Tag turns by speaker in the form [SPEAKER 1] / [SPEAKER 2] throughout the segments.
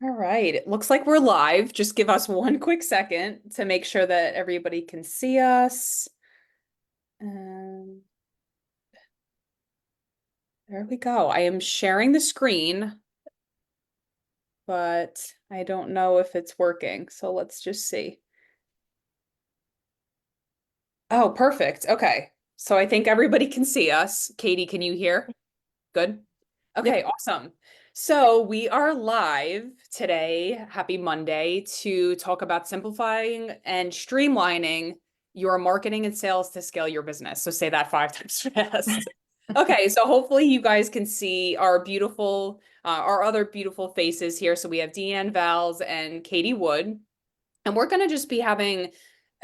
[SPEAKER 1] All right. It looks like we're live. Just give us one quick second to make sure that everybody can see us. And there we go. I am sharing the screen, but I don't know if it's working. So let's just see. Oh, perfect. Okay. So I think everybody can see us. Katie, can you hear? Good. Okay,
[SPEAKER 2] Yep.
[SPEAKER 1] awesome. So we are live today, happy Monday, to talk about simplifying and streamlining your marketing and sales to scale your business. So say that 5 times fast. Okay, so hopefully you guys can see our other beautiful faces here. So we have Deanne Valles and Katie Wood. And we're going to just be having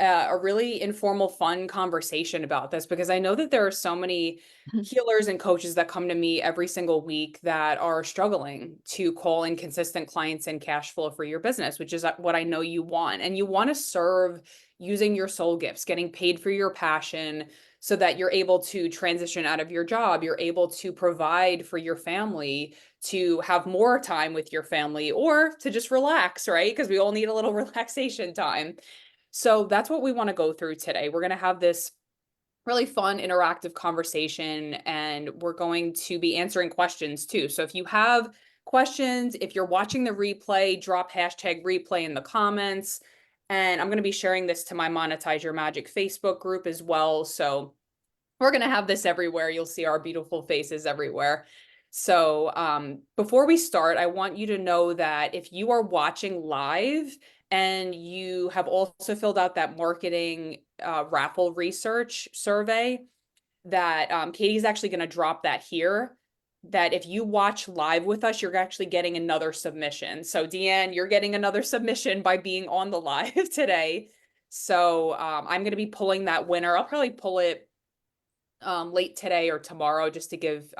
[SPEAKER 1] a really informal, fun conversation about this because I know that there are so many healers and coaches that come to me every single week that are struggling to call in consistent clients and cash flow for your business, which is what I know you want. And you want to serve using your soul gifts, getting paid for your passion so that you're able to transition out of your job, you're able to provide for your family, to have more time with your family or to just relax, right? Because we all need a little relaxation time. So that's what we want to go through today. We're going to have this really fun, interactive conversation, and we're going to be answering questions too. So if you have questions, if you're watching the replay, drop hashtag replay in the comments. And I'm going to be sharing this to my Monetize Your Magic Facebook group as well. So we're going to have this everywhere. You'll see our beautiful faces everywhere. So before we start, I want you to know that if you are watching live and you have also filled out that marketing raffle research survey, that Katie's actually going to drop that here. That if you watch live with us, you're actually getting another submission. So Deanne, you're getting another submission by being on the live today. So I'm going to be pulling that winner. I'll probably pull it late today or tomorrow just to give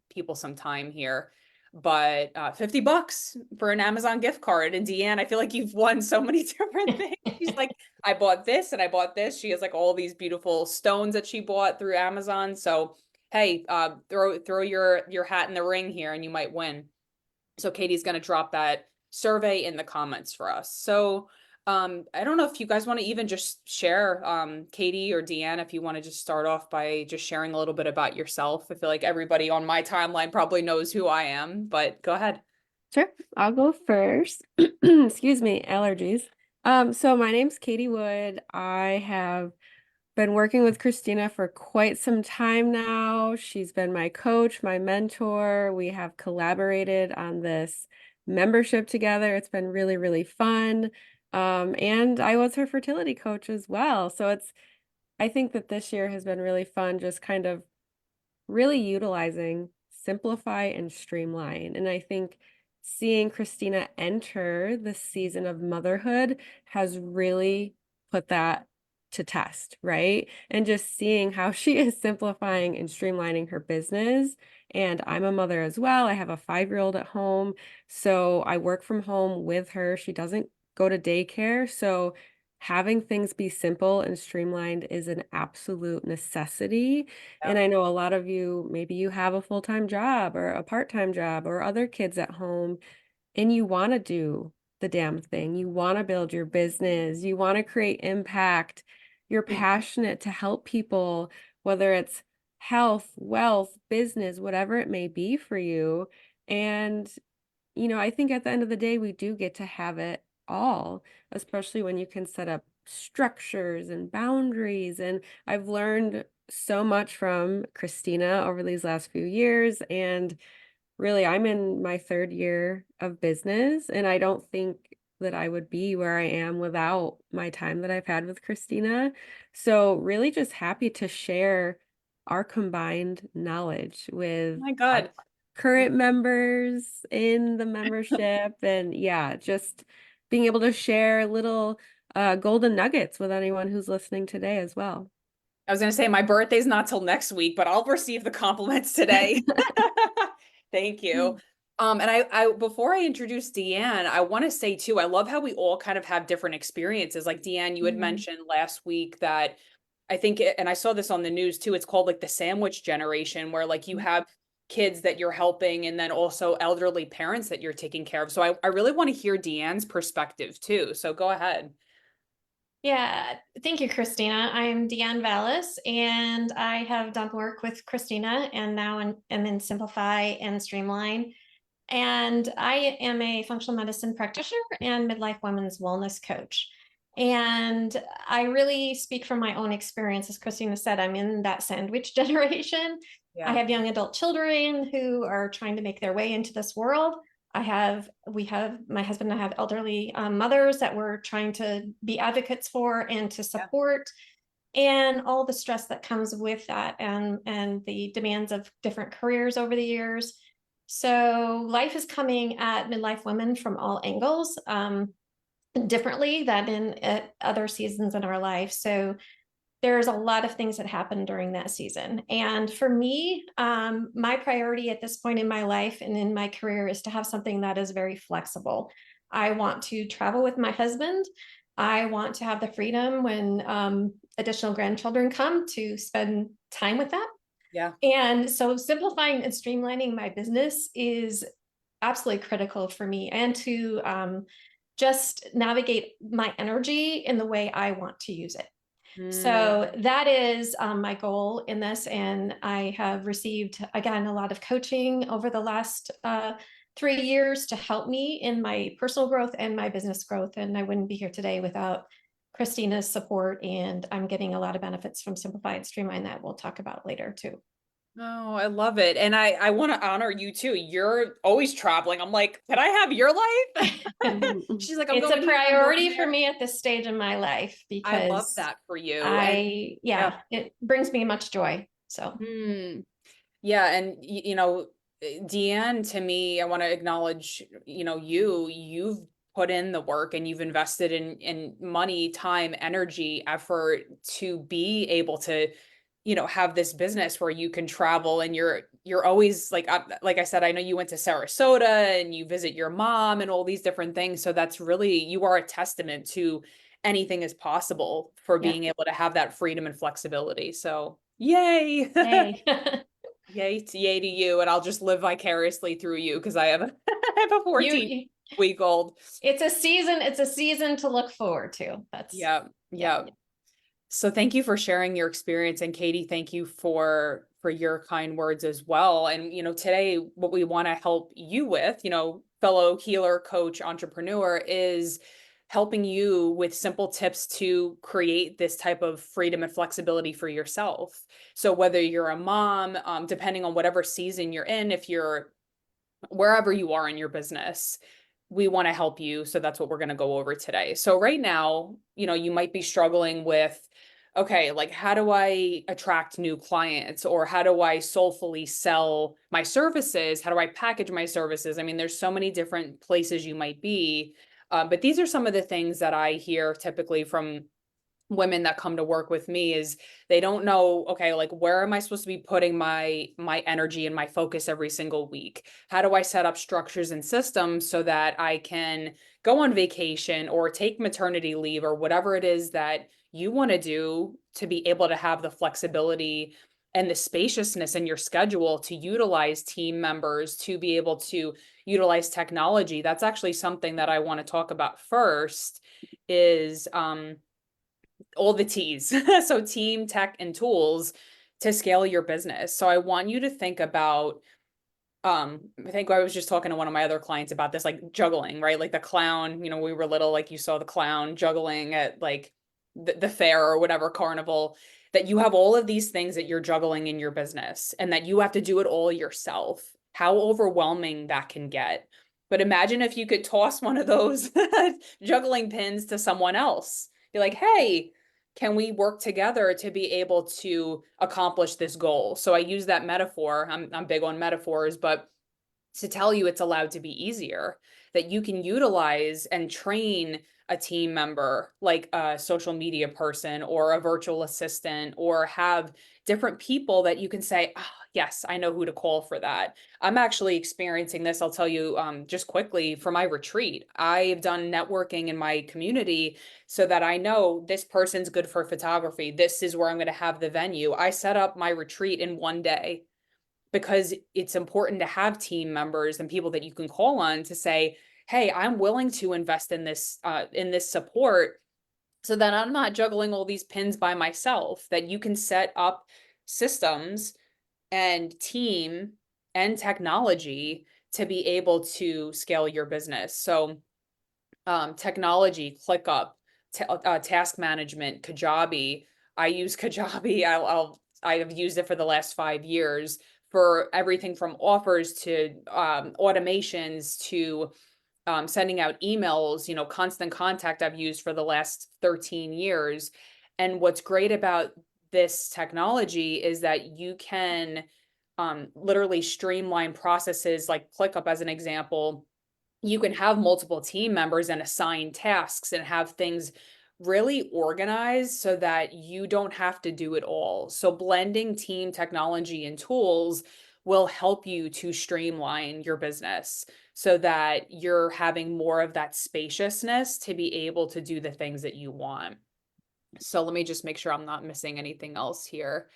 [SPEAKER 1] people some time here. But $50 for an Amazon gift card. And Deanne, I feel like you've won so many different things. She's like, I bought this and I bought this. She has like all these beautiful stones that she bought through Amazon. So hey, throw your hat in the ring here and you might win. So Katie's going to drop that survey in the comments for us. So I don't know if you guys want to even just share, Katie or Deanne, if you want to just start off by just sharing a little bit about yourself. I feel like everybody on my timeline probably knows who I am, but go ahead.
[SPEAKER 2] Sure. I'll go first. Excuse me, allergies. So my name's Katie Wood. I have been working with Christina for quite some time now. She's been my coach, my mentor. We have collaborated on this membership together. It's been really, really fun. And I was her fertility coach as well. I think that this year has been really fun, just kind of really utilizing simplify and streamline. And I think seeing Christina enter the season of motherhood has really put that to test, right? And just seeing how she is simplifying and streamlining her business. And I'm a mother as well. I have a 5-year-old at home. So I work from home with her. She doesn't go to daycare. So having things be simple and streamlined is an absolute necessity.
[SPEAKER 1] Yeah.
[SPEAKER 2] And I know a lot of you, maybe you have a full-time job or a part-time job or other kids at home, and you want to do the damn thing. You want to build your business. You want to create impact. You're passionate to help people, whether it's health, wealth, business, whatever it may be for you. And, I think at the end of the day, we do get to have it all, especially when you can set up structures and boundaries. And I've learned so much from Christina over these last few years. And really, I'm in my 3rd year of business, and I don't think that I would be where I am without my time that I've had with Christina. So really just happy to share our combined knowledge
[SPEAKER 1] Oh
[SPEAKER 2] with
[SPEAKER 1] my God.
[SPEAKER 2] current members in the membership. And yeah, just being able to share little golden nuggets with anyone who's listening today as well.
[SPEAKER 1] I was going to say my birthday's not till next week, but I'll receive the compliments today. Thank you. And before I introduce Deanne, I want to say too, I love how we all kind of have different experiences. Like Deanne, you had
[SPEAKER 2] Mhm.
[SPEAKER 1] mentioned last week that I think, and I saw this on the news too, it's called like the sandwich generation, where like you have kids that you're helping and then also elderly parents that you're taking care of. So I really want to hear Deanne's perspective too. So go ahead.
[SPEAKER 3] Yeah, thank you, Christina. I'm Deanne Valles, and I have done work with Christina, and now I'm in Simplify and Streamline. And I am a functional medicine practitioner and midlife women's wellness coach. And I really speak from my own experience. As Christina said, I'm in that sandwich generation. I
[SPEAKER 1] Yeah.
[SPEAKER 3] have young adult children who are trying to make their way into this world. We have, my husband and I have elderly mothers that we're trying to be advocates for and to
[SPEAKER 1] Yeah.
[SPEAKER 3] support, and all the stress that comes with that, and the demands of different careers over the years. So life is coming at midlife women from all angles, differently than in at other seasons in our life. So there's a lot of things that happen during that season. And for me, my priority at this point in my life and in my career is to have something that is very flexible. I want to travel with my husband. I want to have the freedom when additional grandchildren come to spend time with them.
[SPEAKER 1] Yeah.
[SPEAKER 3] And so simplifying and streamlining my business is absolutely critical for me, and to just navigate my energy in the way I want to use it. So that is my goal in this. And I have received, again, a lot of coaching over the last 3 years to help me in my personal growth and my business growth. And I wouldn't be here today without Christina's support. And I'm getting a lot of benefits from Simplify and Streamline that we'll talk about later too.
[SPEAKER 1] Oh, I love it. And I want to honor you too. You're always traveling. I'm like, can I have your life? She's like, I'm
[SPEAKER 3] It's a
[SPEAKER 1] going here, I'm going
[SPEAKER 3] priority for
[SPEAKER 1] there.
[SPEAKER 3] me at this stage in my life
[SPEAKER 1] I love
[SPEAKER 3] because
[SPEAKER 1] that for you. And yeah.
[SPEAKER 3] it brings me much joy. So.
[SPEAKER 1] Hmm. Yeah, and you know, Deanne, to me, I want to acknowledge, you've put in the work and you've invested in money, time, energy, effort to be able to, have this business where you can travel and you're always like I said, I know you went to Sarasota and you visit your mom and all these different things. So that's really, you are a testament to anything is possible for
[SPEAKER 3] Yeah.
[SPEAKER 1] being able to have that freedom and flexibility. So yay.
[SPEAKER 3] Hey.
[SPEAKER 1] Yay to you, and I'll just live vicariously through you because I have a I have a 14-week old.
[SPEAKER 3] It's a season to look forward to. That's
[SPEAKER 1] Yeah,
[SPEAKER 3] yeah.
[SPEAKER 1] yeah. So thank you for sharing your experience, and Katie, thank you for your kind words as well. And today what we want to help you with, fellow healer, coach, entrepreneur, is helping you with simple tips to create this type of freedom and flexibility for yourself. So whether you're a mom, depending on whatever season you're in, if you're wherever you are in your business, we want to help you. So that's what we're going to go over today. So right now, you might be struggling with, okay, like how do I attract new clients, or how do I soulfully sell my services? How do I package my services? I mean, there's so many different places you might be. But these are some of the things that I hear typically from women that come to work with me, is they don't know, okay, like where am I supposed to be putting my energy and my focus every single week? How do I set up structures and systems so that I can go on vacation or take maternity leave or whatever it is that you want to do, to be able to have the flexibility and the spaciousness in your schedule to utilize team members, to be able to utilize technology? That's actually something that I want to talk about first, is all the T's. So team, tech, and tools to scale your business. So I want you to think about, I think I was just talking to one of my other clients about this, like juggling, right? Like the clown, we were little, like you saw the clown juggling at like the fair or whatever carnival, that you have all of these things that you're juggling in your business and that you have to do it all yourself. How overwhelming that can get. But imagine if you could toss one of those juggling pins to someone else. Be like, hey, can we work together to be able to accomplish this goal? So I use that metaphor. I'm big on metaphors, but to tell you it's allowed to be easier, that you can utilize and train a team member, like a social media person or a virtual assistant, or have different people that you can say, oh, yes, I know who to call for that. I'm actually experiencing this. I'll tell you just quickly, for my retreat. I've done networking in my community so that I know this person's good for photography. This is where I'm going to have the venue. I set up my retreat in one day because it's important to have team members and people that you can call on to say, hey, I'm willing to invest in this support so that I'm not juggling all these pins by myself, that you can set up systems and team and technology to be able to scale your business. So technology, ClickUp, task management, Kajabi. I use Kajabi. I've used it for the last 5 years for everything from offers to automations to sending out emails, constant contact I've used for the last 13 years. And what's great about this technology is that you can literally streamline processes like ClickUp as an example. You can have multiple team members and assign tasks and have things really organized so that you don't have to do it all. So blending team technology and tools will help you to streamline your business so that you're having more of that spaciousness to be able to do the things that you want. So let me just make sure I'm not missing anything else here.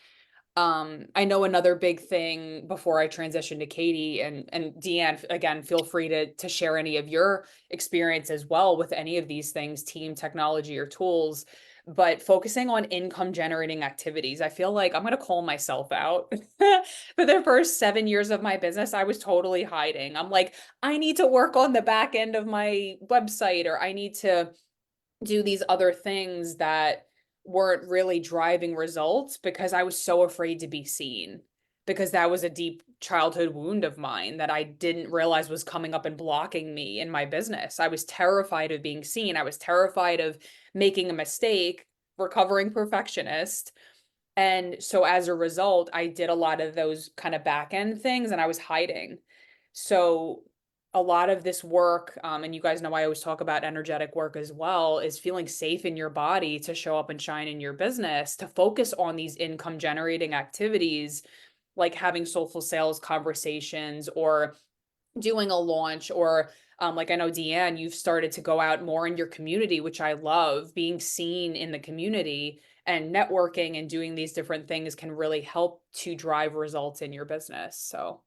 [SPEAKER 1] I know another big thing before I transition to Katie and Deanne, again, feel free to share any of your experience as well with any of these things, team technology or tools, but focusing on income generating activities. I feel like I'm going to call myself out. For the first 7 years of my business, I was totally hiding. I'm like, I need to work on the back end of my website, or I need to do these other things that weren't really driving results because I was so afraid to be seen, because that was a deep childhood wound of mine that I didn't realize was coming up and blocking me in my business. I was terrified of being seen. I was terrified of making a mistake, recovering perfectionist. And so as a result, I did a lot of those kind of back end things and I was hiding. So a lot of this work, and you guys know I always talk about energetic work as well, is feeling safe in your body to show up and shine in your business, to focus on these income generating activities like having soulful sales conversations or doing a launch, or like I know Deanne, you've started to go out more in your community, which I love. Being seen in the community and networking and doing these different things can really help to drive results in your business. So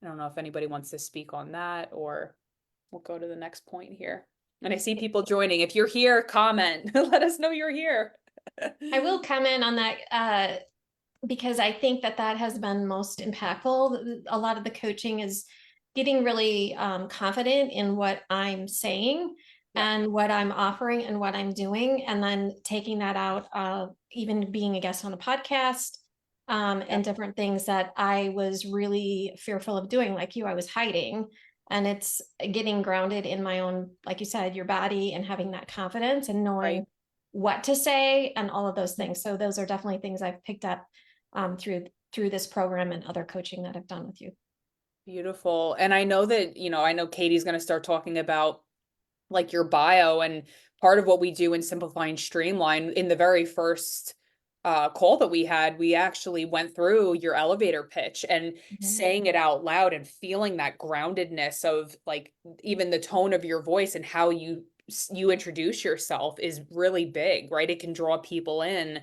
[SPEAKER 1] I don't know if anybody wants to speak on that, or we'll go to the next point here. And I see people joining. If you're here, comment. Let us know you're here.
[SPEAKER 3] I will comment on that because I think that has been most impactful. A lot of the coaching is getting really confident in what I'm saying and what I'm offering and what I'm doing, and then taking that out, even being a guest on a podcast, and different things that I was really fearful of doing. Like you, I was hiding, and it's getting grounded in my own, like you said, your body, and having that confidence and knowing what to say and all of those things. So those are definitely things I've picked up through this program and other coaching that I've done with you.
[SPEAKER 1] Beautiful. And I know that, I know Katie's going to start talking about like your bio, and part of what we do in Simplifying Streamline in the very first call that we had, we actually went through your elevator pitch and saying it out loud and feeling that groundedness of like even the tone of your voice and how you introduce yourself is really big, right? It can draw people in.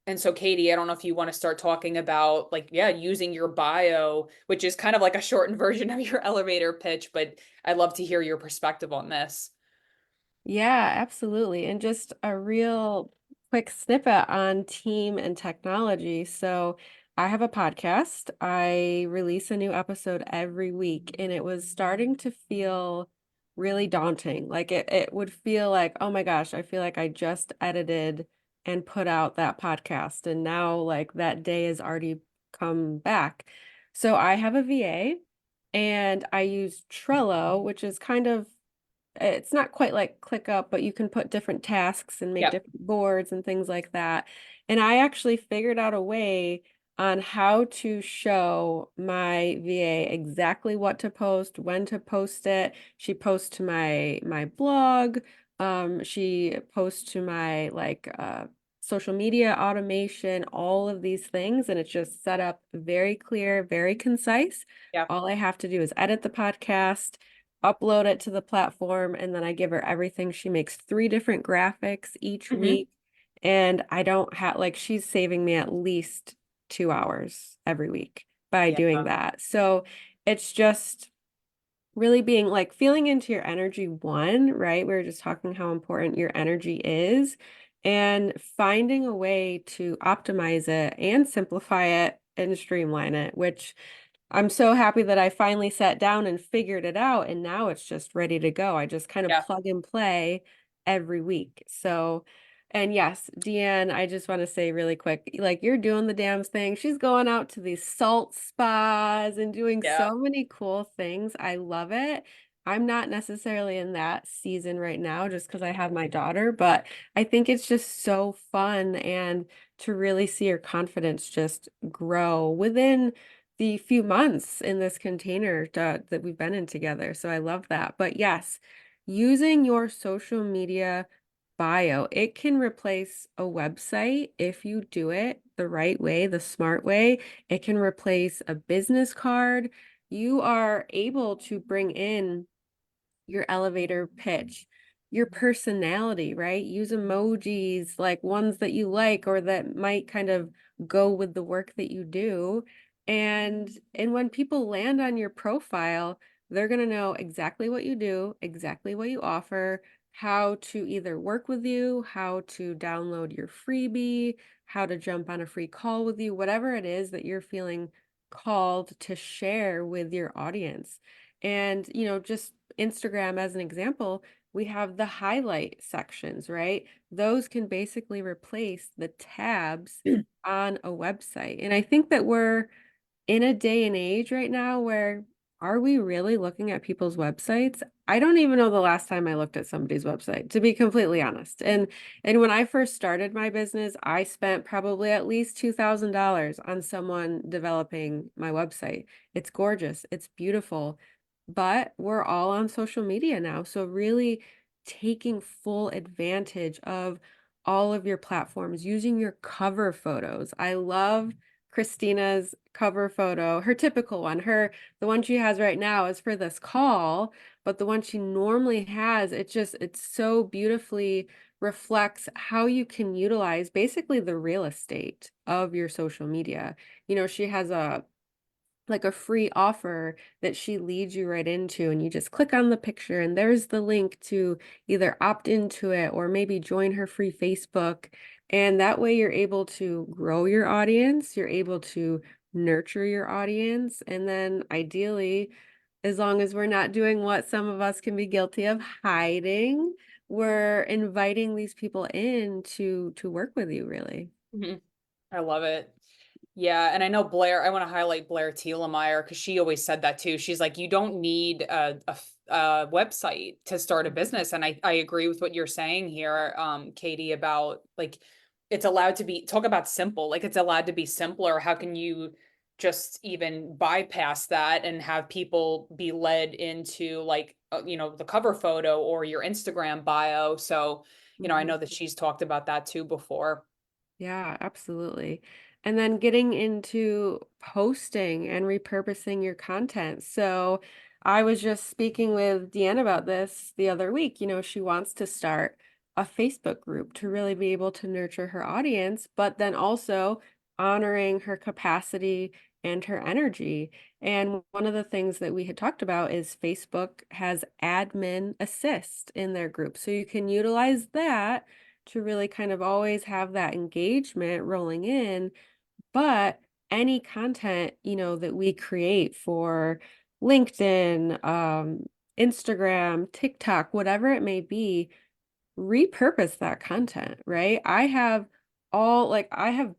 [SPEAKER 1] And so, Katie, I don't know if you want to start talking about like, using your bio, which is kind of like a shortened version of your elevator pitch, but I'd love to hear your perspective on this.
[SPEAKER 2] Yeah, absolutely. And just a real quick snippet on team and technology. So I have a podcast. I release a new episode every week, and it was starting to feel really daunting. Like it would feel like, oh my gosh, I feel like I just edited and put out that podcast, and now like that day has already come back. So I have a VA, and I use Trello, which is kind of, it's not quite like ClickUp, but you can put different tasks and make different boards and things like that. And I actually figured out a way on how to show my VA exactly what to post, when to post it. She posts to my blog. She posts to my social media automation, all of these things, and it's just set up very clear, very concise. All I have to do is edit the podcast, upload it to the platform, and then I give her everything. She makes 3 different graphics each week, and I don't have, like, she's saving me at least 2 hours every week. by
[SPEAKER 1] Yeah.
[SPEAKER 2] doing that. So it's just really being like feeling into your energy one, right? We were just talking how important your energy is and finding a way to optimize it and simplify it and streamline it, which I'm so happy that I finally sat down and figured it out, and now it's just ready to go. I just kind of
[SPEAKER 1] Yeah.
[SPEAKER 2] plug and play every week. So, and yes, Deanne, I just want to say really quick, like you're doing the damn thing. She's going out to these salt spas and doing
[SPEAKER 1] Yeah.
[SPEAKER 2] so many cool things. I love it. I'm not necessarily in that season right now just because I have my daughter, but I think it's just so fun and to really see your confidence just grow within the few months in this container that we've been in together. So I love that. But yes, using your social media bio, it can replace a website if you do it the right way, the smart way. It can replace a business card. You are able to bring in your elevator pitch, your personality, right? Use emojis, like ones that you like or that might kind of go with the work that you do. And when people land on your profile, they're going to know exactly what you do, exactly what you offer, how to either work with you, how to download your freebie, how to jump on a free call with you, whatever it is that you're feeling called to share with your audience. And, just Instagram as an example, we have the highlight sections, right? Those can basically replace the tabs on a website. And I think that we're in a day and age right now where are we really looking at people's websites? I don't even know the last time I looked at somebody's website, to be completely honest. And when I first started my business, I spent probably at least $2,000 on someone developing my website. It's gorgeous, it's beautiful, but we're all on social media now. So really taking full advantage of all of your platforms, using your cover photos. I love Christina's cover photo, her typical one. The one she has right now is for this call, but the one she normally has, it's so beautifully reflects how you can utilize basically the real estate of your social media. She has a free offer that she leads you right into, and you just click on the picture and there's the link to either opt into it or maybe join her free Facebook. And that way you're able to grow your audience, you're able to nurture your audience, and then ideally, as long as we're not doing what some of us can be guilty of, hiding, we're inviting these people in to work with you, really.
[SPEAKER 1] Mhm. I love it. Yeah, and I know Blair, I want to highlight Blair Thielemeyer because she always said that too. She's like, you don't need a website to start a business. And I agree with what you're saying here, Katie, about like it's allowed to be talk about simple, like it's allowed to be simpler. How can you just even bypass that and have people be led into like the cover photo or your Instagram bio? So, I
[SPEAKER 2] Mhm.
[SPEAKER 1] know that she's talked about that too before.
[SPEAKER 2] Yeah, absolutely. And then getting into posting and repurposing your content. So I was just speaking with Deanne about this the other week. She wants to start a Facebook group to really be able to nurture her audience, but then also honoring her capacity and her energy. And one of the things that we had talked about is Facebook has admin assist in their group. So you can utilize that to really kind of always have that engagement rolling in. But any content, that we create for LinkedIn, Instagram, TikTok, whatever it may be, repurpose that content, right? I have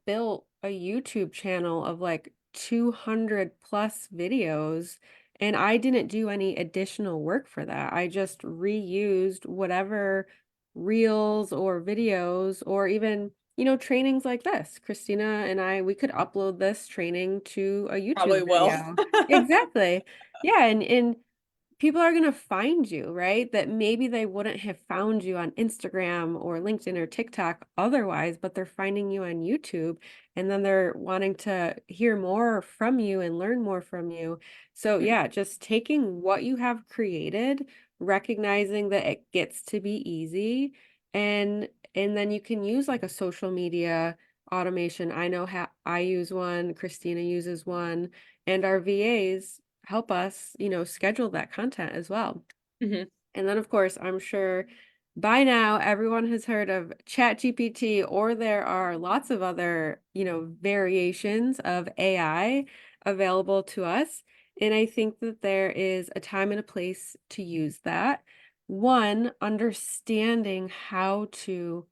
[SPEAKER 2] built a YouTube channel of like 200 plus videos, and I didn't do any additional work for that. I just reused whatever reels or videos or even, trainings like this. Christina and we could upload this training to a
[SPEAKER 1] Probably
[SPEAKER 2] YouTube
[SPEAKER 1] will.
[SPEAKER 2] video. Exactly. Yeah, and people are going to find you, right? That maybe they wouldn't have found you on Instagram or LinkedIn or TikTok otherwise, but they're finding you on YouTube, and then they're wanting to hear more from you and learn more from you. So yeah, just taking what you have created, recognizing that it gets to be easy, and then you can use like a social media automation. I know how I use one, Christina uses one, and our VAs help us, schedule that content as well.
[SPEAKER 1] Hmm.
[SPEAKER 2] And then, of course, I'm sure by now everyone has heard of ChatGPT, or there are lots of other, variations of AI available to us. And I think that there is a time and a place to use that. One, understanding how to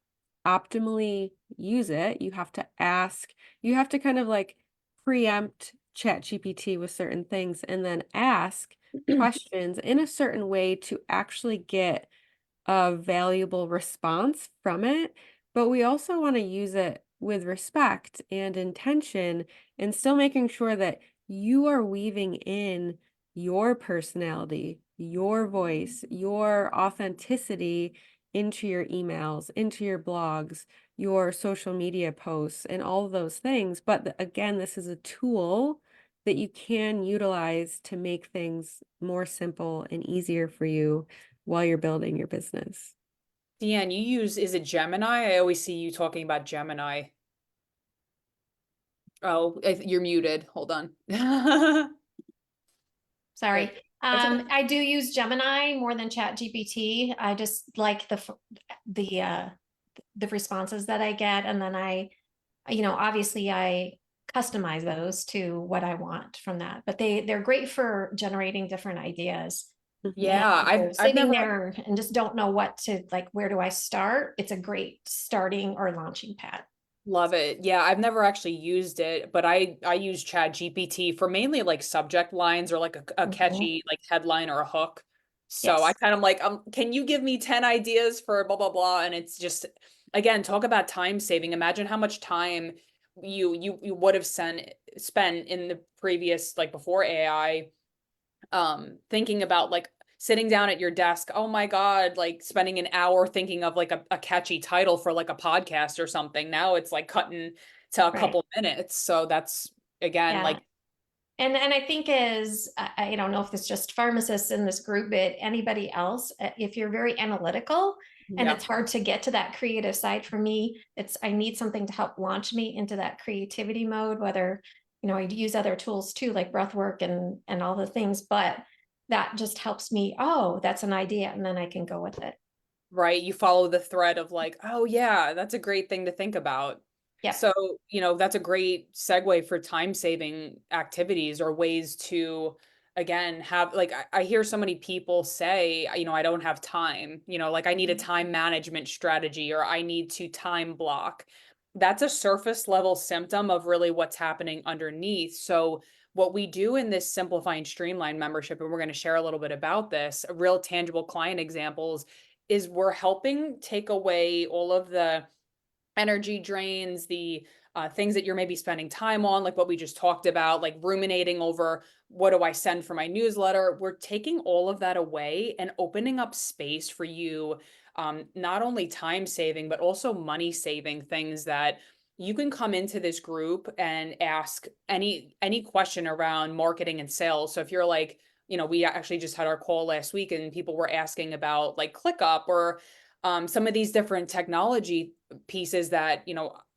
[SPEAKER 2] optimally use it. You have to kind of like preempt ChatGPT with certain things and then ask questions in a certain way to actually get a valuable response from it. But we also want to use it with respect and intention, and still making sure that you are weaving in your personality, your voice, your authenticity into your emails, into your blogs, your social media posts, and all of those things. But again, this is a tool that you can utilize to make things more simple and easier for you while you're building your business.
[SPEAKER 1] Deanne, is it Gemini? I always see you talking about Gemini. Oh, you're muted. Hold on.
[SPEAKER 3] Sorry.
[SPEAKER 1] That's okay.
[SPEAKER 3] I do use Gemini more than ChatGPT. I just like the responses that I get, and then obviously I customize those to what I want from that. But they're great for generating different ideas. And
[SPEAKER 1] Yeah,
[SPEAKER 3] if you're
[SPEAKER 1] I've
[SPEAKER 3] sitting
[SPEAKER 1] never
[SPEAKER 3] there and just don't know what to like, where do I start? It's a great starting or launching pad.
[SPEAKER 1] love it. Yeah, I've never actually used it, but I use Chat GPT for mainly like subject lines or like a
[SPEAKER 3] Mhm.
[SPEAKER 1] catchy like headline or a hook. So I
[SPEAKER 3] Yes.
[SPEAKER 1] kind of like, can you give me 10 ideas for blah blah blah? And it's just, again, talk about time saving. Imagine how much time you would have spent in the previous, like before AI, thinking about like sitting down at your desk. Oh my God, like spending an hour thinking of like a catchy title for like a podcast or something. Now it's like cutting to a
[SPEAKER 3] Right.
[SPEAKER 1] couple minutes. So that's, again,
[SPEAKER 3] Yeah.
[SPEAKER 1] like,
[SPEAKER 3] And I think as I don't know if it's just pharmacists in this group, but anybody else, if you're very analytical and
[SPEAKER 1] yeah,
[SPEAKER 3] it's hard to get to that creative side, for me, I need something to help launch me into that creativity mode, whether, I use other tools too, like breath work and all the things, but that just helps me, oh, that's an idea, and then I can go with it.
[SPEAKER 1] right. You follow the thread of like, oh yeah, that's a great thing to think about.
[SPEAKER 3] Yep.
[SPEAKER 1] So, that's a great segue for time saving activities or ways to, again, have like, I hear so many people say, I don't have time, like I need a time management strategy or I need to time block. That's a surface level symptom of really what's happening underneath. So, what we do in this Simplify and Streamline membership, and we're going to share a little bit about this, real tangible client examples, is we're helping take away all of the energy drains, the things that you're maybe spending time on, like what we just talked about, like ruminating over what do I send for my newsletter. We're taking all of that away and opening up space for you, not only time saving, but also money saving things that you can come into this group and ask any question around marketing and sales. So if you're like, we actually just had our call last week and people were asking about like ClickUp or some of these different technology pieces that,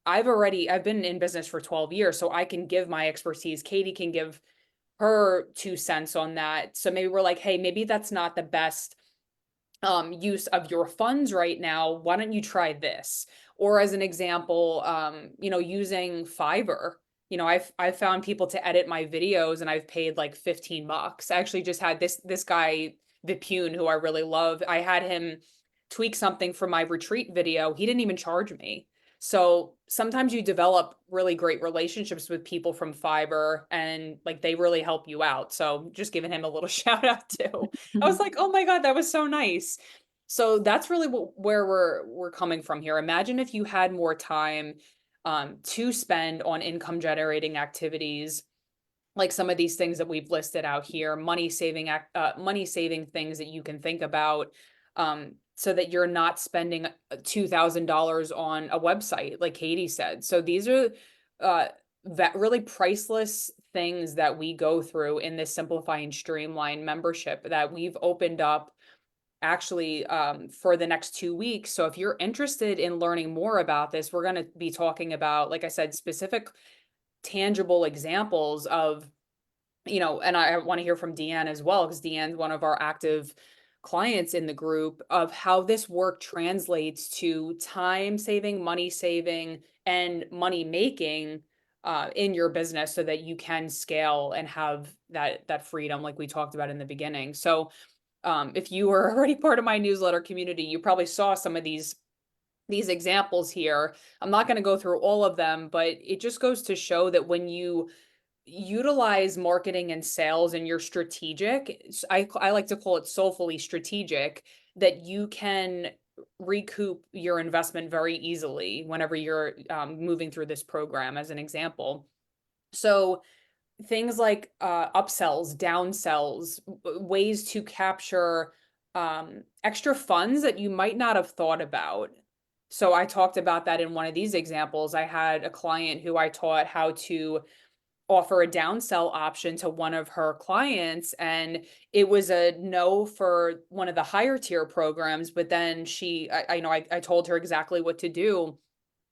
[SPEAKER 1] I've been in business for 12 years, so I can give my expertise. Katie can give her 2 cents on that. So maybe we're like, hey, maybe that's not the best use of your funds right now. Why don't you try this? Or as an example, using Fiverr. I've found people to edit my videos and I've paid like $15. I actually just had this guy Vipune, who I really love. I had him tweak something for my retreat video. He didn't even charge me. So sometimes you develop really great relationships with people from Fiverr and like they really help you out. So just giving him a little shout out too. I was like, oh my God, that was so nice. So that's really where we're coming from here. Imagine if you had more time to spend on income generating activities, like some of these things that we've listed out here, money saving things that you can think about, so that you're not spending $2,000 on a website, like Katie said. So these are that really priceless things that we go through in this Simplify and Streamline membership that we've opened up actually for the next 2 weeks. So if you're interested in learning more about this, we're going to be talking about, like I said, specific tangible examples of and I want to hear from Deanne as well, because Deanne's one of our active clients in the group, of how this work translates to time saving, money saving, and money making in your business, so that you can scale and have that freedom like we talked about in the beginning. So if you were already part of my newsletter community, you probably saw some of these examples here. I'm not going to go through all of them, but it just goes to show that when you utilize marketing and sales and you're strategic, I like to call it soulfully strategic, that you can recoup your investment very easily whenever you're moving through this program, as an example. So things like upsells, downsells, ways to capture extra funds that you might not have thought about. So I talked about that in one of these examples. I had a client who I taught how to offer a downsell option to one of her clients, and it was a no for one of the higher tier programs. But then I told her exactly what to do,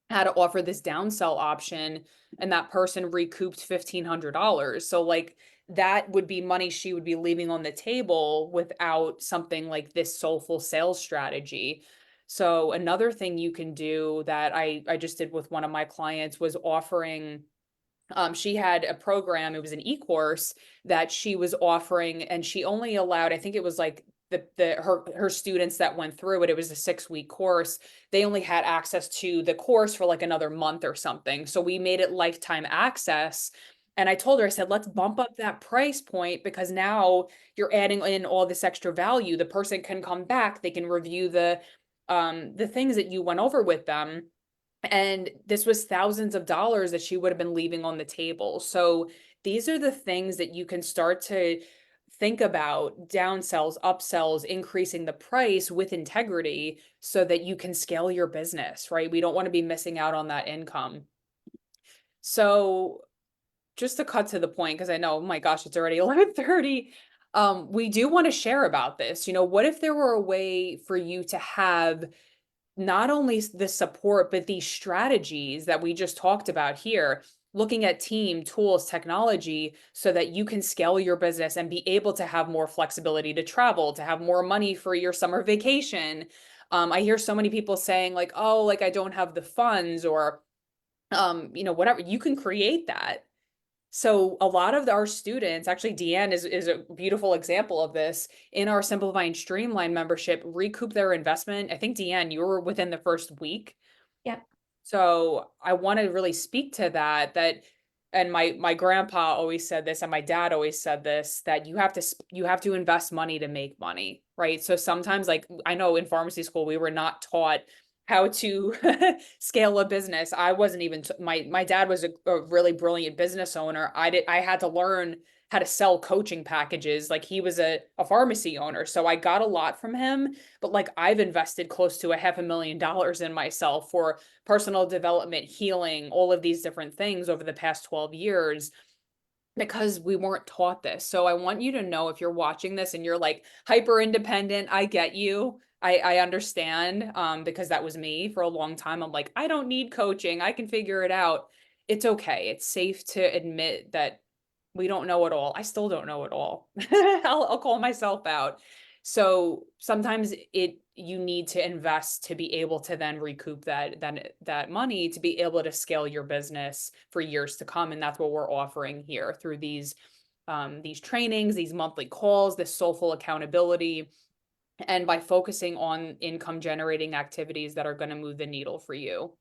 [SPEAKER 1] how to offer this downsell option, and that person recouped $1,500. So like, that would be money she would be leaving on the table without something like this soulful sales strategy. So another thing you can do that I just did with one of my clients was offering, she had a program, it was an e-course that she was offering, and she only allowed, I think it was like her students that went through it, it was a 6-week course. They only had access to the course for like another month or something. So we made it lifetime access. And I told her, I said, let's bump up that price point, because now you're adding in all this extra value. The person can come back, they can review the things that you went over with them. And this was thousands of dollars that she would have been leaving on the table. So these are the things that you can start to think about: downsells, upsells, increasing the price with integrity, so that you can scale your business, right? We don't want to be missing out on that income. So just to cut to the point, because I know, oh my gosh, it's already 11:30. We do want to share about this. What if there were a way for you to have not only the support, but these strategies that we just talked about here, looking at team, tools, technology, so that you can scale your business and be able to have more flexibility to travel, to have more money for your summer vacation. I hear so many people saying like, oh, like I don't have the funds, or, whatever. You can create that. So a lot of our students, actually Deanne is a beautiful example of this, in our Simplify and Streamline membership, recoup their investment. I think Deanne, you were within the first week.
[SPEAKER 3] Yep.
[SPEAKER 1] So I want to really speak to that, and my grandpa always said this, and my dad always said this, that you have to invest money to make money, right? So sometimes, like, I know in pharmacy school we were not taught how to scale a business. I wasn't even my dad was a really brilliant business owner. I had to learn how to sell coaching packages. Like, he was a pharmacy owner, so I got a lot from him. But like, I've invested close to $500,000 in myself for personal development, healing, all of these different things over the past 12 years, because we weren't taught this. So I want you to know, if you're watching this and you're like hyper independent, I get you. I understand, because that was me for a long time. I'm like, I don't need coaching, I can figure it out. It's okay. It's safe to admit that we don't know it all. I still don't know it all. I'll call myself out. So sometimes you need to invest to be able to then recoup that money, to be able to scale your business for years to come. And that's what we're offering here through these trainings, these monthly calls, this soulful accountability, and by focusing on income generating activities that are going to move the needle for you.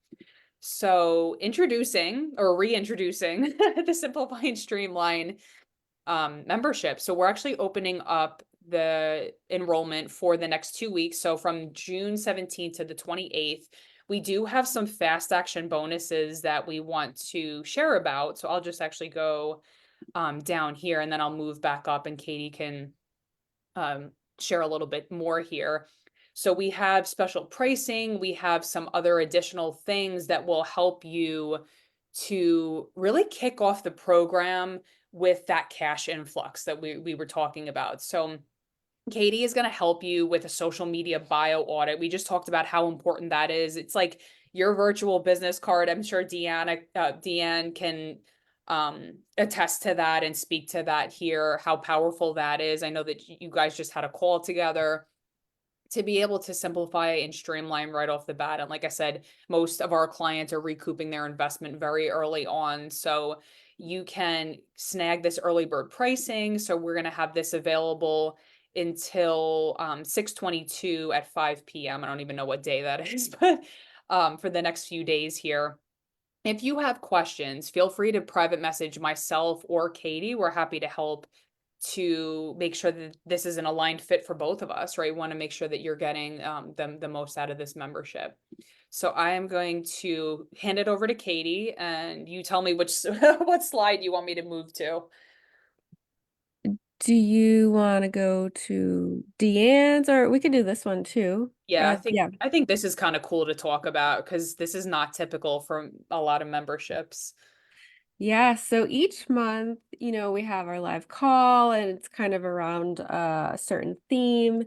[SPEAKER 1] So introducing or reintroducing the Simplify and Streamline membership. So we're actually opening up the enrollment for the next 2 weeks. So from June 17th to the 28th, we do have some fast action bonuses that we want to share about. So I'll just actually go down here, and then I'll move back up, and Katie can share a little bit more here. So we have special pricing. We have some other additional things that will help you to really kick off the program with that cash influx that we were talking about. So Katie is going to help you with a social media bio audit. We just talked about how important that is. It's like your virtual business card. I'm sure Deanne can attest to that and speak to that here, how powerful that is. I know that you guys just had a call together to be able to simplify and streamline right off the bat. And like I said, most of our clients are recouping their investment very early on. So you can snag this early bird pricing. So we're going to have this available until 6/22 at 5 p.m. I don't even know what day that is, but for the next few days here. If you have questions, feel free to private message myself or Katie. We're happy to help to make sure that this is an aligned fit for both of us, right? We want to make sure that you're getting the most out of this membership. So I am going to hand it over to Katie, and you tell me which what slide you want me to move to.
[SPEAKER 2] Do you want to go to Deanne's, or we could do this one too?
[SPEAKER 1] Yeah,
[SPEAKER 2] Yeah.
[SPEAKER 1] I think this is kind of cool to talk about because this is not typical for a lot of memberships.
[SPEAKER 2] Yeah, so each month, we have our live call and it's kind of around a certain theme.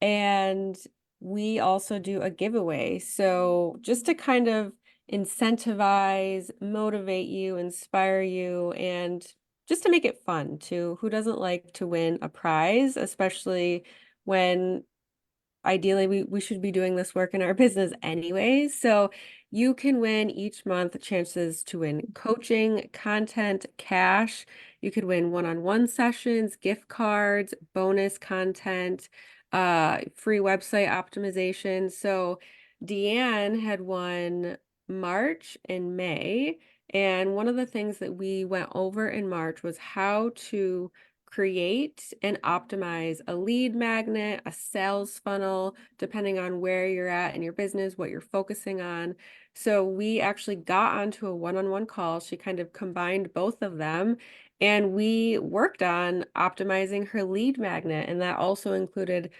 [SPEAKER 2] And we also do a giveaway. So just to kind of incentivize, motivate you, inspire you, and just to make it fun too. Who doesn't like to win a prize, especially when ideally we should be doing this work in our business anyways. So you can win each month chances to win coaching, content, cash. You could win one-on-one sessions, gift cards, bonus content, free website optimization. So Deanne had won March and May. And one of the things that we went over in March was how to create and optimize a lead magnet, a sales funnel, depending on where you're at in your business, what you're focusing on. So we actually got onto a one-on-one call. She kind of combined both of them, and we worked on optimizing her lead magnet. And that also included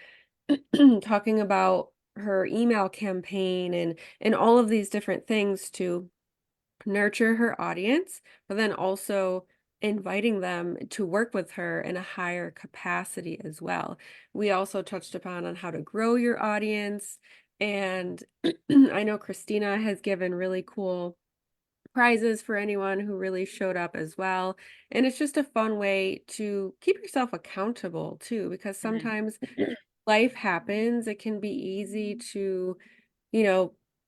[SPEAKER 2] talking about her email campaign and all of these different things to nurture her audience, but then also inviting them to work with her in a higher capacity as well. We also touched upon on how to grow your audience. And I know Christina has given really cool prizes for anyone who really showed up as well. And it's just a fun way to keep yourself accountable too, because sometimes life happens. It can be easy to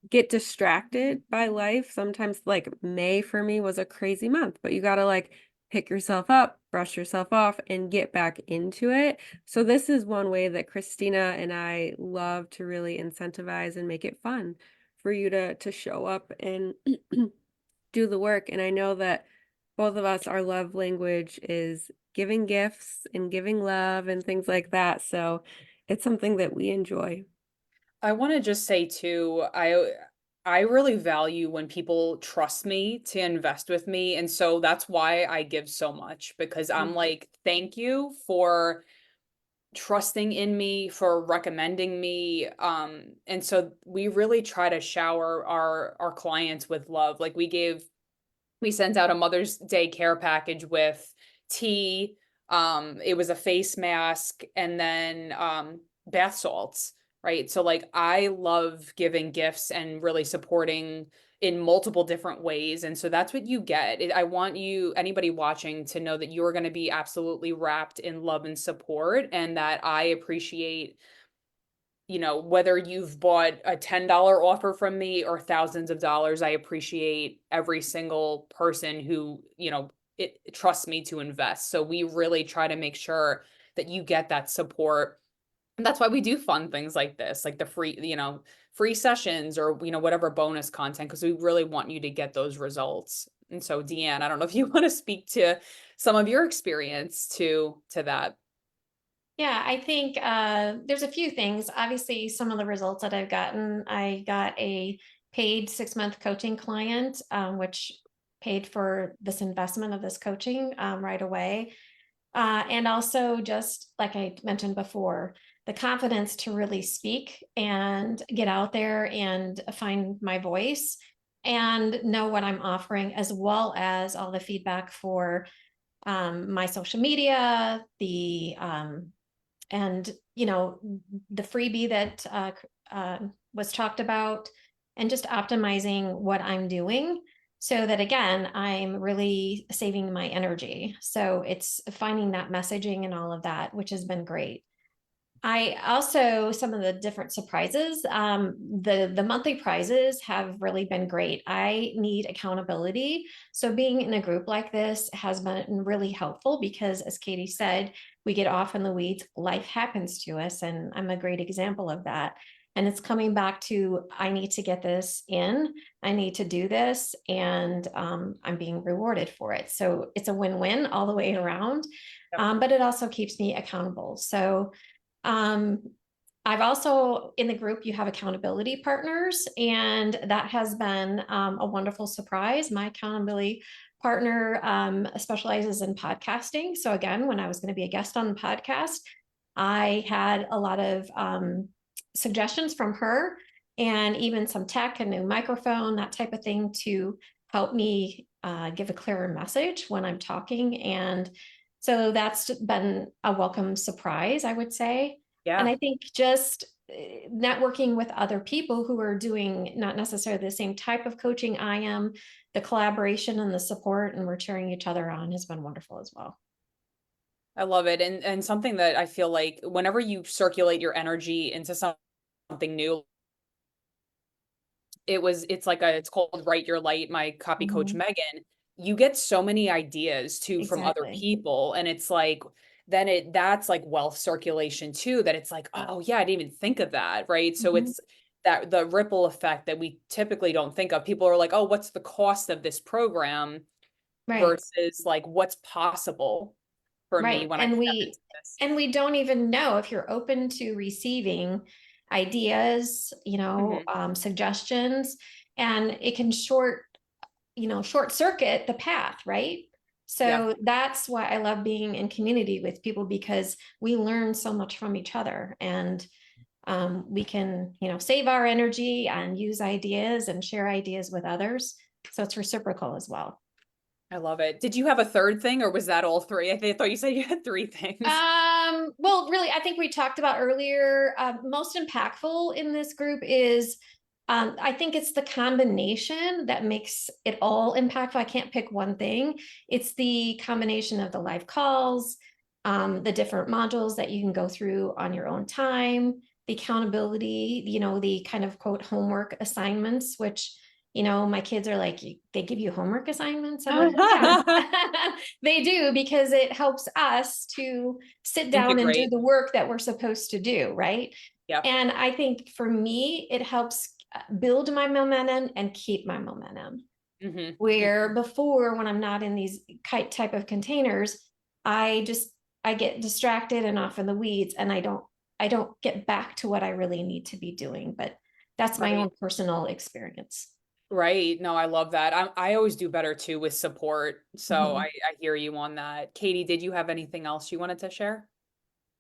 [SPEAKER 2] get distracted by life. Sometimes like May for me was a crazy month, but you got to like pick yourself up, brush yourself off, and get back into it. So this is one way that Christina and I love to really incentivize and make it fun for you to show up and do the work. And I know that both of us, our love language is giving gifts and giving love and things like that. So it's something that we enjoy.
[SPEAKER 1] I want to just say too, I really value when people trust me to invest with me. And so that's why I give so much because I'm like, thank you for trusting in me, for recommending me. And so we really try to shower our clients with love. Like we sent out a Mother's Day care package with tea. It was a face mask and then bath salts, right? So like I love giving gifts and really supporting in multiple different ways. And so that's what you get. I want you, anybody watching, to know that you're going to be absolutely wrapped in love and support, and that I appreciate, whether you've bought a $10 offer from me or thousands of dollars. I appreciate every single person who, it trusts me to invest. So we really try to make sure that you get that support. And that's why we do fun things like this, like the free sessions or, whatever bonus content, because we really want you to get those results. And so Deanne, I don't know if you want to speak to some of your experience to that.
[SPEAKER 3] Yeah, I think there's a few things. Obviously, some of the results that I've gotten, I got a paid 6-month coaching client, which paid for this investment of this coaching right away. And also, just like I mentioned before, the confidence to really speak and get out there and find my voice and know what I'm offering, as well as all the feedback for my social media, and the freebie that was talked about, and just optimizing what I'm doing. so that again, I'm really saving my energy. So it's finding that messaging and all of that, which has been great. I also, some of the different surprises, the monthly prizes have really been great. I need accountability. So being in a group like this has been really helpful because, as Katie said, we get off in the weeds, life happens to us, and I'm a great example of that. And it's coming back to, I need to get this in, I need to do this, and I'm being rewarded for it. So it's a win-win all the way around,
[SPEAKER 1] Yep.
[SPEAKER 3] but it also keeps me accountable. So um, I've also, in the group, you have accountability partners, and that has been a wonderful surprise. My accountability partner specializes in podcasting. So again, when I was going to be a guest on the podcast, I had a lot of suggestions from her, and even some tech, a new microphone, that type of thing, to help me give a clearer message when I'm talking. And so that's been a welcome surprise, I would say. And
[SPEAKER 1] Yeah.
[SPEAKER 3] I think just networking with other people who are doing not necessarily the same type of coaching I am, the collaboration and the support, and we're cheering each other on, has been wonderful as well.
[SPEAKER 1] I love it. And something that I feel like whenever you circulate your energy into something new, it's called Write Your Light, my copy coach
[SPEAKER 3] Mhm.
[SPEAKER 1] Megan. You get so many ideas too from other
[SPEAKER 3] Exactly.
[SPEAKER 1] people. And it's like, then that's like wealth circulation too, that it's like, oh yeah, I didn't even think of that. Right. So
[SPEAKER 3] Mhm.
[SPEAKER 1] it's that the ripple effect that we typically don't think of. People are like, oh, what's the cost of this program
[SPEAKER 3] Right.
[SPEAKER 1] versus like what's possible for me
[SPEAKER 3] Right.
[SPEAKER 1] when I
[SPEAKER 3] And
[SPEAKER 1] step
[SPEAKER 3] we
[SPEAKER 1] into this.
[SPEAKER 3] and we don't even know if you're open to receiving ideas,
[SPEAKER 1] Mhm.
[SPEAKER 3] suggestions, and it can short circuit the path, right?
[SPEAKER 1] Yeah.
[SPEAKER 3] So that's why I love being in community with people, because we learn so much from each other, and we can, save our energy and use ideas and share ideas with others. So it's reciprocal as well.
[SPEAKER 1] I love it. Did you have a third thing or was that all three? I thought you said you had three things.
[SPEAKER 3] Well, really, I think we talked about earlier, most impactful in this group is, I think it's the combination that makes it all impactful. I can't pick one thing. It's the combination of the live calls, the different modules that you can go through on your own time, the accountability, the kind of quote homework assignments, which, my kids are like, they give you homework assignments? I'm like, yeah, they do, because it helps us to sit down and do
[SPEAKER 1] Integrate.
[SPEAKER 3] the work that we're supposed to do, right?
[SPEAKER 1] Yep.
[SPEAKER 3] And I think for me, it helps build my momentum and keep my momentum.
[SPEAKER 1] Hmm.
[SPEAKER 3] Where before, when I'm not in these kite type of containers, I just I get distracted and off in the weeds, and I don't get back to what I really need to be doing. But that's my
[SPEAKER 1] Right.
[SPEAKER 3] own personal experience.
[SPEAKER 1] Right. No, I love that. I always do better too with support. So
[SPEAKER 3] Mhm.
[SPEAKER 1] I hear you on that. Katie, did you have anything else you wanted to share?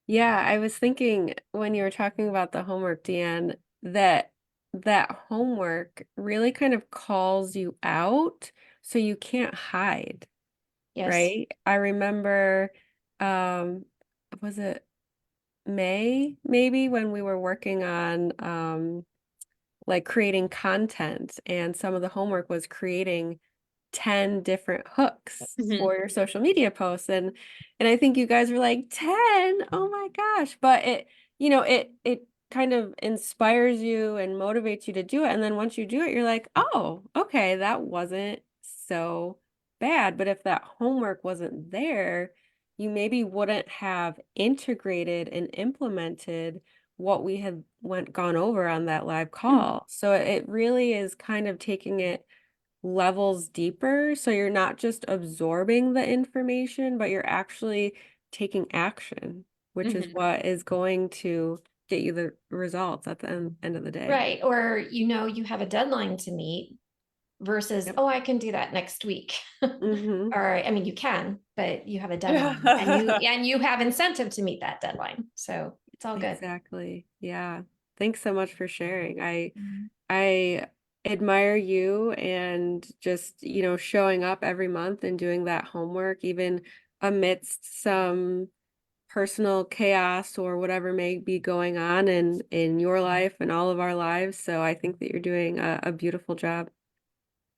[SPEAKER 2] Yeah, I was thinking when you were talking about the homework, Deanne, that that homework really kind of calls you out, so you can't hide,
[SPEAKER 3] Yes.
[SPEAKER 2] right? I remember, um, was it May, maybe, when we were working on like creating content, and some of the homework was creating 10 different hooks
[SPEAKER 1] Hmm.
[SPEAKER 2] for your social media posts, and I think you guys were like 10, oh my gosh, but it kind of inspires you and motivates you to do it, and then once you do it you're like, oh, okay, that wasn't so bad. But if that homework wasn't there, you maybe wouldn't have integrated and implemented what we had gone over on that live call. So it really is kind of taking it levels deeper. So you're not just absorbing the information, but you're actually taking action, which is
[SPEAKER 1] Hmm.
[SPEAKER 2] what is going to get you the results at the end of the day.
[SPEAKER 3] Right. Or, you have a deadline to meet versus,
[SPEAKER 2] Yep.
[SPEAKER 3] oh, I can do that next week.
[SPEAKER 2] Mm-hmm.
[SPEAKER 3] Or, I mean, you can, but you have a deadline, and you
[SPEAKER 1] Yeah.
[SPEAKER 3] and you have incentive to meet that deadline. So it's all good.
[SPEAKER 2] Exactly. Yeah. Thanks so much for sharing.
[SPEAKER 3] Mhm.
[SPEAKER 2] I admire you, and just, showing up every month and doing that homework, even amidst some personal chaos or whatever may be going on in your life and all of our lives. So I think that you're doing a beautiful job.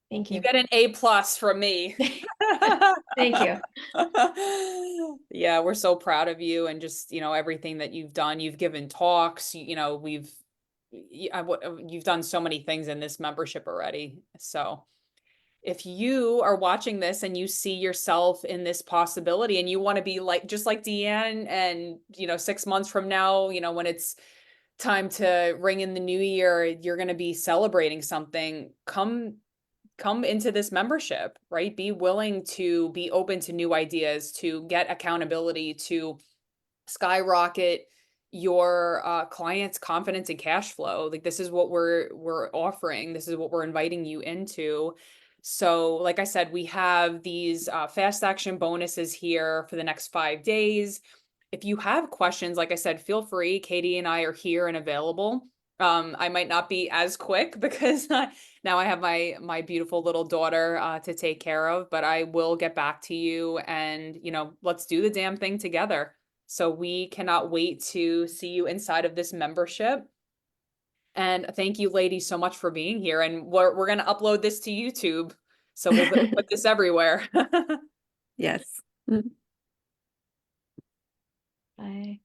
[SPEAKER 3] Thank
[SPEAKER 1] You
[SPEAKER 3] you.
[SPEAKER 1] get an A+ from me.
[SPEAKER 3] Thank you.
[SPEAKER 1] Yeah, we're so proud of you and just, everything that you've done. You've given talks, you've done so many things in this membership already. So if you are watching this and you see yourself in this possibility and you want to be like, just like Deanne and, 6 months from now, when it's time to ring in the new year, you're going to be celebrating something, come into this membership, right? Be willing to be open to new ideas, to get accountability, to skyrocket your clients' confidence and cash flow. Like, this is what we're offering. This is what we're inviting you into. So, like I said, we have these fast action bonuses here for the next 5 days. If you have questions, like I said, feel free. Katie and I are here and available. I might not be as quick because now I have my beautiful little daughter to take care of, but I will get back to you, and let's do the damn thing together. So we cannot wait to see you inside of this membership. And thank you, ladies, so much for being here. And we're gonna upload this to YouTube, so we'll put this everywhere.
[SPEAKER 2] Yes.
[SPEAKER 3] Bye.